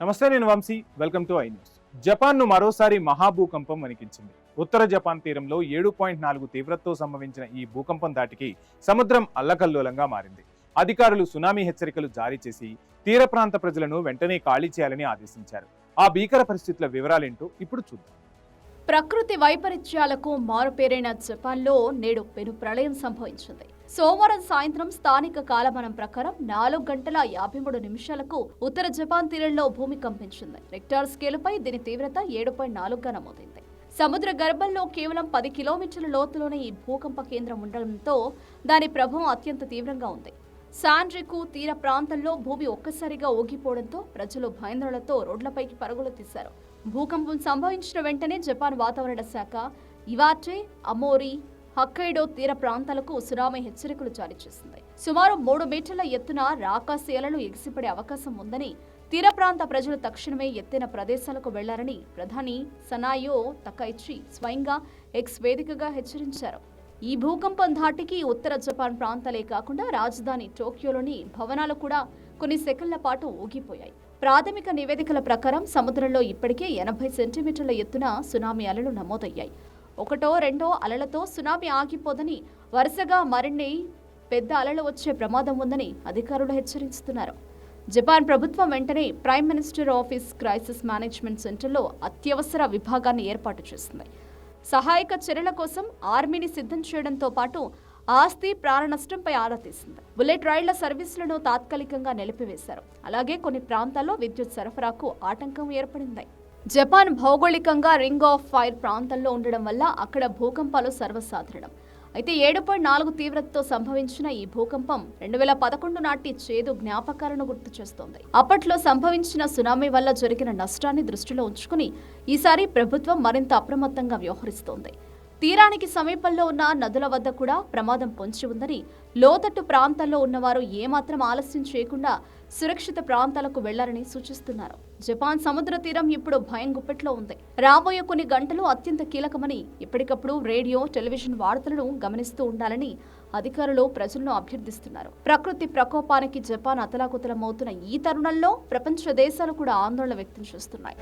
నమస్తే, నేను Vamshi. Welcome to I news. జపాన్ను మరోసారి మహాభూకంపం వణికించింది. ఉత్తర జపాన్ తీరంలో 7.4 తీవ్రతతో సంభవించిన ఈ భూకంపం దాటికి సముద్రం అల్లకల్లోలంగా మారింది. అధికారులు సునామీ హెచ్చరికలు జారీ చేసి తీర ప్రాంత ప్రజలను వెంటనే ఖాళీ చేయాలని ఆదేశించారు. ఆ భీకర పరిస్థితుల వివరాలేంటో ఇప్పుడు చూద్దాం. ప్రకృతి వైపరీత్యాలకు మారుపేరైన జపాన్లో నేడు పెను ప్రళయం సంభవించింది. సోమవారం సాయంత్రం స్థానిక కాలమానం ప్రకారం 4 గంటల 53 నిమిషాలకు ఉత్తర జపాన్ తీరంలో భూమి కంపించింది. రిక్టర్ స్కేలుపై దీని తీవ్రత 7.4గా నమోదైంది. సముద్ర గర్భంలో కేవలం 10 కిలోమీటర్ల లోతులోనే ఈ భూకంప కేంద్రం ఉండడంతో దాని ప్రభావం అత్యంత తీవ్రంగా ఉంది. శాండ్రికు తీర ప్రాంతంలో భూమి ఒక్కసారిగా ఊగిపోవడంతో ప్రజలు భయాందోళనతో రోడ్లపైకి పరుగులు తీశారు. భూకంపం సంభవించిన వెంటనే జపాన్ వాతావరణ శాఖ ఇవాటే, అమోరి, హక్కైడో తీర ప్రాంతాలకు సునామీ హెచ్చరికలు జారీ చేసింది. సుమారు 3 మీటర్ల ఎత్తున రాకాసి అలలు ఎగిసిపడే అవకాశం ఉందని, తీర ప్రాంత ప్రజలు తక్షణమే ఎత్తైన ప్రదేశాలకు వెళ్లారని ప్రధాని సనాయో తకైచి స్వయంగా ఎక్స్ వేదికగా హెచ్చరించారు. ఈ భూకంపం ధాటికి ఉత్తర జపాన్ ప్రాంతాలే కాకుండా రాజధాని టోక్యోలోని భవనాలు కూడా కొన్ని సెకన్ల పాటు ఊగిపోయాయి. ప్రాథమిక నివేదికల ప్రకారం సముద్రంలో ఇప్పటికే 80 సెంటీమీటర్ల ఎత్తున సునామీ అలలు నమోదయ్యాయి. 1-2 అలలతో సునామీ ఆగిపోదని, వరుసగా మరిన్ని పెద్ద అలలు వచ్చే ప్రమాదం ఉందని అధికారులు హెచ్చరిస్తున్నారు. జపాన్ ప్రభుత్వం వెంటనే prime minister office crisis management సెంటర్లో అత్యవసర విభాగాన్ని ఏర్పాటు చేసింది. సహాయక చర్యల కోసం ఆర్మీని సిద్ధం చేయడంతో పాటు ఆస్తి ప్రాణ నష్టంపై ఆరా తీసింది. బుల్లెట్ రైళ్ల సర్వీసులను తాత్కాలికంగా నిలిపివేశారు. అలాగే కొన్ని ప్రాంతాల్లో విద్యుత్ సరఫరాకు ఆటంకం ఏర్పడింది. జపాన్ భౌగోళికంగా రింగ్ ఆఫ్ ఫైర్ ప్రాంతంలో ఉండడం వల్ల అక్కడ భూకంపాలు సర్వసాధారణం. అయితే 7.4 తీవ్రతతో సంభవించిన ఈ భూకంపం 2011 నాటి చేదు జ్ఞాపకాలను గుర్తు చేస్తోంది. అప్పట్లో సంభవించిన సునామీ వల్ల జరిగిన నష్టాన్ని దృష్టిలో ఉంచుకుని ఈసారి ప్రభుత్వం మరింత అప్రమత్తంగా వ్యవహరిస్తోంది. తీరానికి సమీపంలో ఉన్న నదుల వద్ద కూడా ప్రమాదం పొంచి ఉందని, లోతట్టు ప్రాంతాల్లో ఉన్నవారు ఏమాత్రం ఆలస్యం చేయకుండా సురక్షిత ప్రాంతాలకు వెళ్లారని సూచిస్తున్నారు. జపాన్ సముద్ర తీరం ఇప్పుడు భయం గుప్పెట్లో ఉంది. రాబోయే కొన్ని గంటలు అత్యంత కీలకమని, ఎప్పటికప్పుడు రేడియో, టెలివిజన్ వార్తలను గమనిస్తూ ఉండాలని అధికారులు ప్రజలను అభ్యర్థిస్తున్నారు. ప్రకృతి ప్రకోపానికి జపాన్ అతలాకుతలమవుతున్న ఈ తరుణంలో ప్రపంచ దేశాలు కూడా ఆందోళన వ్యక్తం చేస్తున్నాయి.